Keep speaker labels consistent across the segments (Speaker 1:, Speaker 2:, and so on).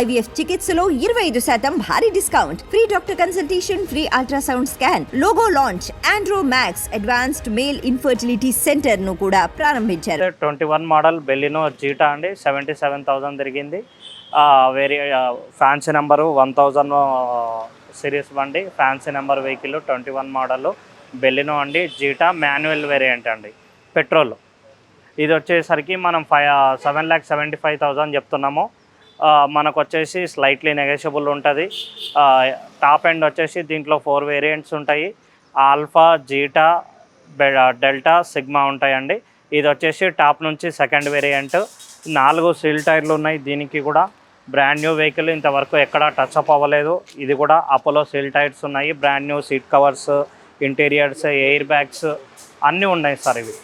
Speaker 1: IVF చికిత్సలో 25% భారీ discount, free doctor consultation, free ultrasound scan, logo launch, Andro max advanced male infertility centre ను కూడా ప్రారంభించారు.
Speaker 2: 21 model Baleno zeta అండి, 77,000 తిరిగింది. వేరే ఫ్యాన్సీ నెంబరు 1000 సిరీస్ బండి, fancy number vehicle 21 model Baleno అండి, జీటా మాన్యువల్ వేరియంట్ అండి, పెట్రోల్. ఇది వచ్చేసరికి మనం 7,75,000 చెప్తున్నాము. మనకు వచ్చేసి స్లైట్లీ నెగోషియబుల్ ఉంటుంది. టాప్ ఎండ్ వచ్చేసి దీంట్లో 4 వేరియంట్స్ ఉంటాయి. ఆల్ఫా, జీటా, డెల్టా, సిగ్మా ఉంటాయండి. ఇది వచ్చేసి టాప్ నుంచి సెకండ్ వేరియంట్. 4 సీల్ టైర్లు ఉన్నాయి. దీనికి కూడా బ్రాండ్ న్యూ వెహికల్, ఇంతవరకు ఎక్కడా టచ్ అప్ అవ్వలేదు. ఇది కూడా అపోలో సీల్ టైర్స్ ఉన్నాయి. Brand new seat covers, interiors, air bags అన్నీ ఉన్నాయి సార్. ఇవి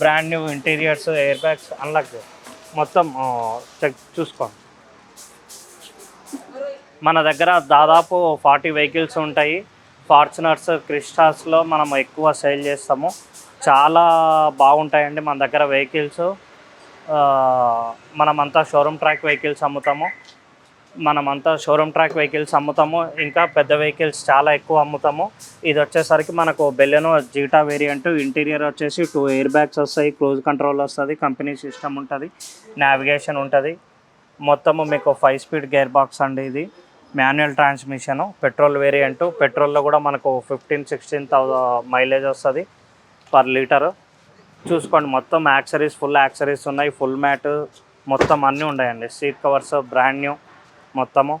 Speaker 2: brand new interiors, air bags unlock మొత్తం చెక్ చూసుకోండి. మన దగ్గర దాదాపు 40 వెహికల్స్ ఉంటాయి. ఫార్చునర్స్, క్రిస్టాస్లో మనం ఎక్కువ సేల్ చేస్తాము. చాలా బాగుంటాయండి మన దగ్గర వెహికల్స్. మనమంతా షోరూమ్ ట్రాక్ వెహికల్స్ అమ్ముతాము. ఇంకా పెద్ద వెహికల్స్ చాలా ఎక్కువ అమ్ముతాము. ఇది వచ్చేసరికి మనకు బెలెనో జీటా వేరియంట్. ఇంటీరియర్ వచ్చేసి 2 ఎయిర్ బ్యాగ్స్ వస్తాయి, క్రూజ్ కంట్రోల్ వస్తుంది, కంపెనీ సిస్టమ్ ఉంటుంది, నావిగేషన్ ఉంటుంది. మొత్తము మీకు 5 స్పీడ్ గేర్ బాక్స్ అండి. ఇది మాన్యువల్ ట్రాన్స్మిషను, పెట్రోల్ వేరియంటు. పెట్రోల్లో కూడా మనకు 15-16 మైలేజ్ వస్తుంది పర్ లీటరు. చూసుకోండి, మొత్తం యాక్సరీస్, ఫుల్ యాక్సరీస్ ఉన్నాయి. ఫుల్ మ్యాట్ మొత్తం అన్నీ ఉన్నాయండి. సీట్ కవర్స్ బ్రాండ్ న్యూ మొత్తము.